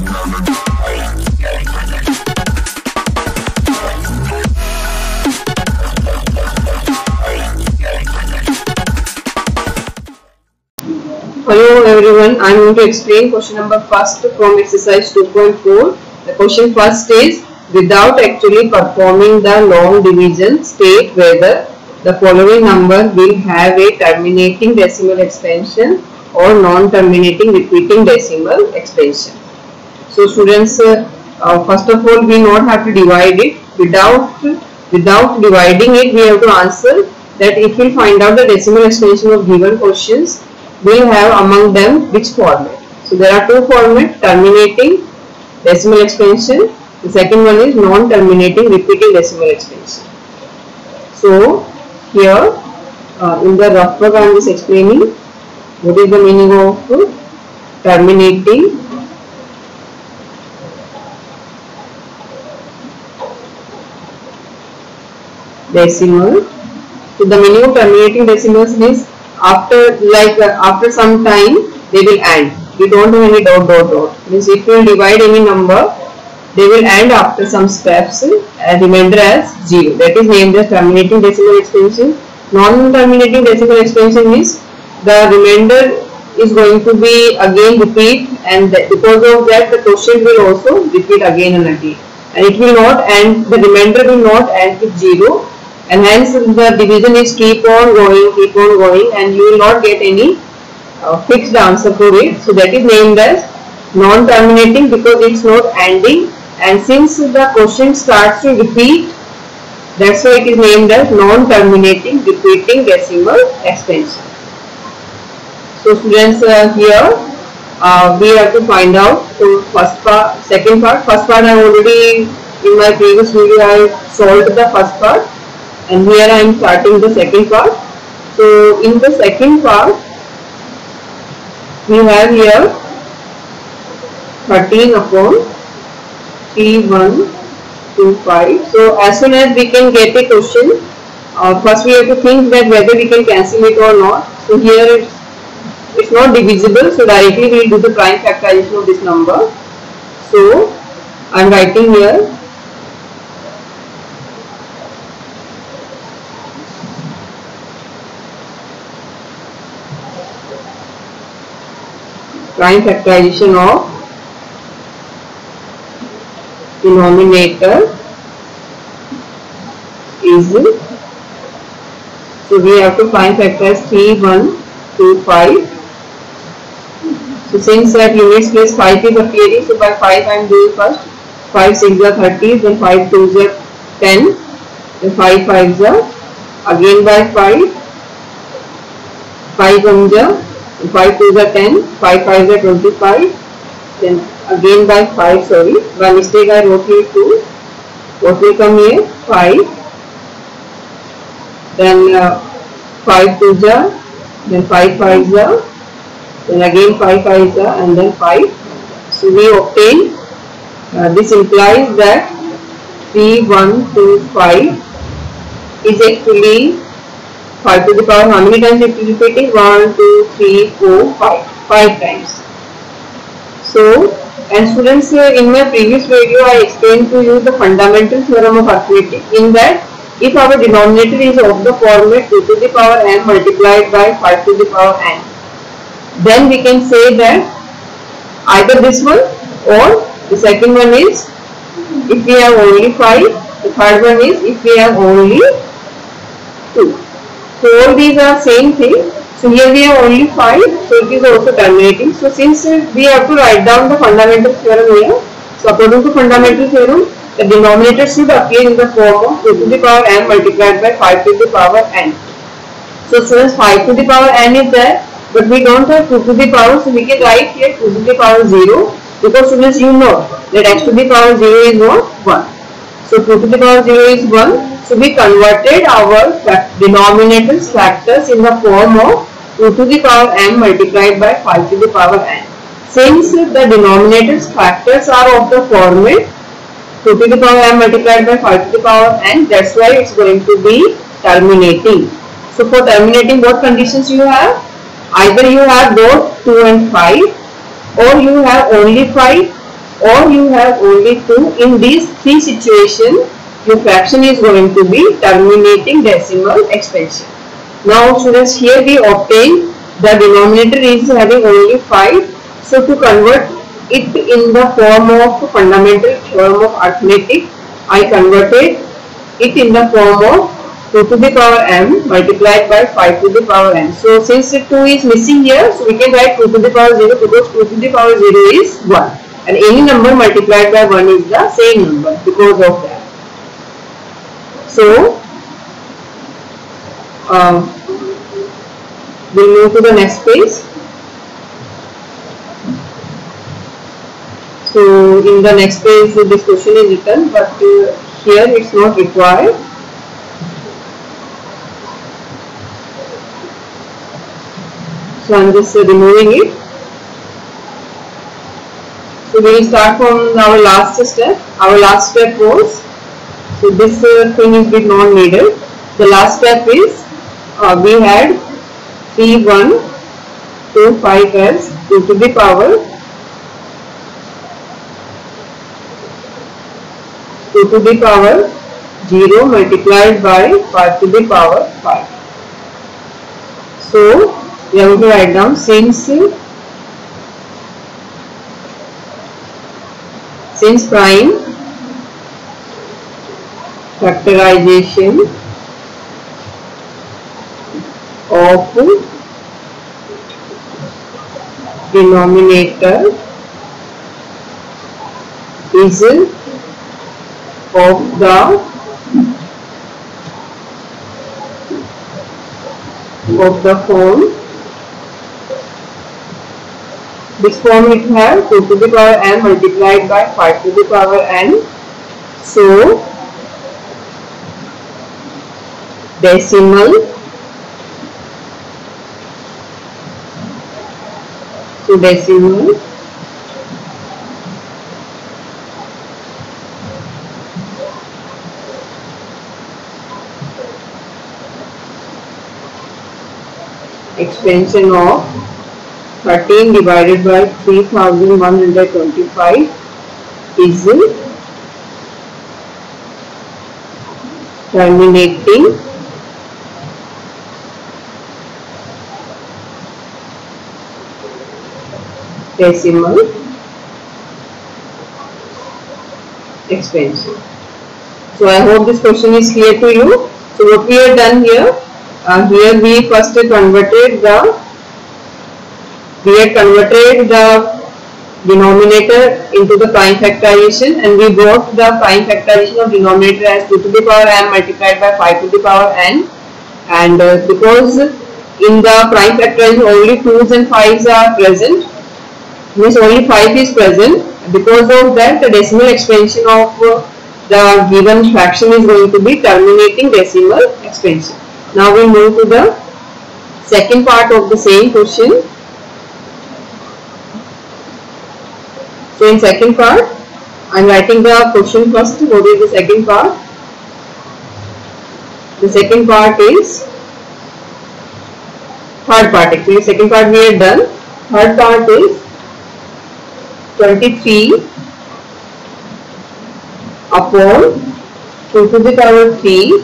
Hello everyone, I am going to explain question number first from exercise 2.4. The question first is, without actually performing the long division, state whether the following number will have a terminating decimal expansion or non-terminating repeating decimal expansion. So students, first of all we not have to divide it. Without dividing it, we have to answer that if we find out the decimal expansion of given questions, we have among them which format. So there are two formats, terminating decimal expansion. The second one is non-terminating repeating decimal expansion. So here in the rough work I am just explaining what is the meaning of terminating decimal. So the meaning of terminating decimals is after some time they will end. We don't have any dot. Means if you divide any number, they will end after some steps and remainder as 0. That is named as terminating decimal expansion. Non-terminating decimal expansion is the remainder is going to be again repeat, and because of that the question will also repeat again and again, and it will not end, the remainder will not end with 0. And hence the division is keep on going, and you will not get any fixed answer for it. So that is named as non-terminating because it's not ending, and since the question starts to repeat, that's why it is named as non-terminating repeating decimal expansion. So students, here we have to find out. So first part, second part. First part I already in my previous video I solved the first part. And here I am starting the second part. So in the second part, we have here 13 upon T125. So as soon as we can get a question, first we have to think that whether we can cancel it or not. So here it's not divisible, so directly we will do the prime factorization of this number. So I am writing here prime factorization of denominator is, so we have to prime factorize 3125. So since that units place 5 is appearing, so by 5 I am doing first. 5 6 are 30, then 5 2 are 10, then 5 5s are again by 5, 5 1s are 5 2s are 10, 5 5s are 25, then again by 5, sorry, by mistake I wrote here 2, what will come here? 5, then 5 2s are, then 5 5s are, then again 5 5s are, and then 5. So we obtain, this implies that 3125 is actually 5 to the power, how many times it is repeating? 1, 2, 3, 4, 5. 5 times. So, and students, in my previous video I explained to you the fundamental theorem of arithmetic, in that if our denominator is of the format 2 to the power n multiplied by 5 to the power n, then we can say that either this one or the second one is if we have only 5, the third one is if we have only 2. So all these are same thing. So here we have only 5, so it is also terminating. So since we have to write down the fundamental theorem here, so according to fundamental theorem, the denominator should appear in the form of 2 to the power n multiplied by 5 to the power n. So students, 5 to the power n is there, but we don't have 2 to the power, so we can write here 2 to the power 0, because students, you know that x to the power 0 is what? 1. So 2 to the power 0 is 1. So we converted our denominator's factors in the form of 2 to the power m multiplied by 5 to the power n. Since the denominator's factors are of the format 2 to the power m multiplied by 5 to the power n, that's why it's going to be terminating. So for terminating, what conditions you have? Either you have both 2 and 5, or you have only 5, or you have only 2. In these 3 situations, your fraction is going to be terminating decimal expansion. Now students, here we obtain the denominator is having only 5. So to convert it in the form of fundamental theorem of arithmetic, I converted it in the form of 2 to the power m multiplied by 5 to the power n. So since 2 is missing here, so we can write 2 to the power 0 because 2 to the power 0 is 1. And any number multiplied by 1 is the same number because of that. So we'll move to the next page. So in the next page this question is written, but here it's not required. So I'm just removing it. So we will start from our last step. Our last step was, so this thing is bit not needed. The last step is we had 3, 1, 2, 5 as 2 to the power 2 to the power 0 multiplied by 5 to the power 5. So we are going to write down since prime factorization of denominator is of the form. This form it has 2 to the power m multiplied by 5 to the power n. So decimal expansion of 13 divided by 3125 is terminating decimal expansion. So I hope this question is clear to you. So what we have done here, here we first converted the denominator into the prime factorization, and we brought the prime factorization of denominator as 2 to the power m multiplied by 5 to the power n. And because in the prime factorization only 2's and 5's are present, means only 5 is present, because of that the decimal expansion of the given fraction is going to be terminating decimal expansion. Now we move to the second part of the same question. So in second part, I am writing the question first. What is the second part? The second part is third part. Actually, second part we are done. Third part is 23 upon 2 to the power 3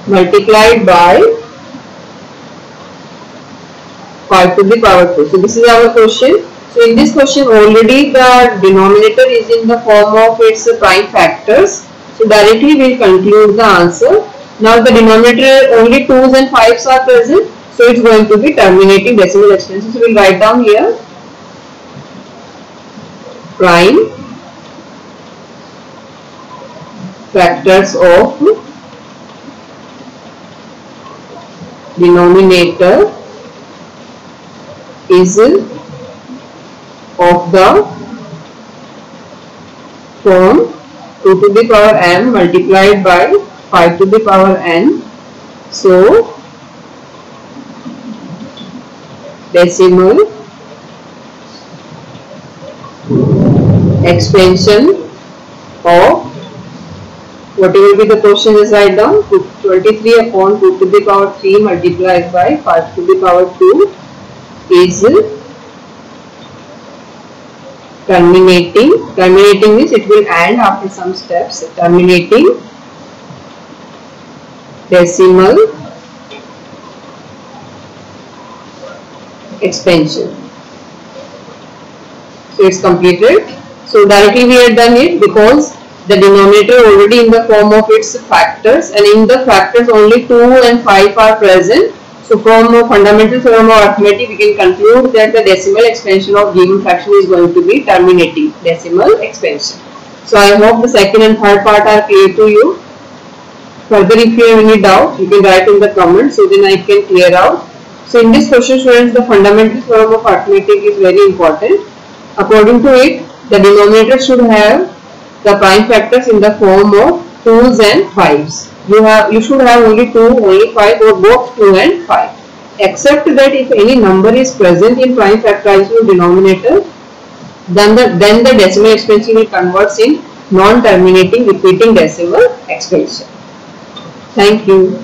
multiplied by 5 to the power 2. So this is our question. So in this question already the denominator is in the form of its prime factors. So directly we will conclude the answer. Now the denominator only 2's and 5's are present. So it's going to be terminating decimal expansion. So we will write down here prime factors of denominator is of the form 2 to the power m multiplied by 5 to the power n. So decimal expansion of what will be the question is write down 23 upon 2 to the power 3 multiplied by 5 to the power 2 is terminating means it will end after some steps. Terminating decimal expansion. So it's completed. So directly we have done it because the denominator already in the form of its factors, and in the factors only 2 and 5 are present. So from a fundamental theorem of arithmetic we can conclude that the decimal expansion of given fraction is going to be terminating decimal expansion. So I hope the second and third part are clear to you. Further, if you have any doubt, you can write in the comments so then I can clear out. So in this question, students, the fundamental theorem of arithmetic is very important. According to it, the denominator should have the prime factors in the form of 2's and 5's. You should have only 2, only 5, or both 2 and 5. Except that if any number is present in prime factorization denominator, then the decimal expansion will convert in non-terminating repeating decimal expansion. Thank you.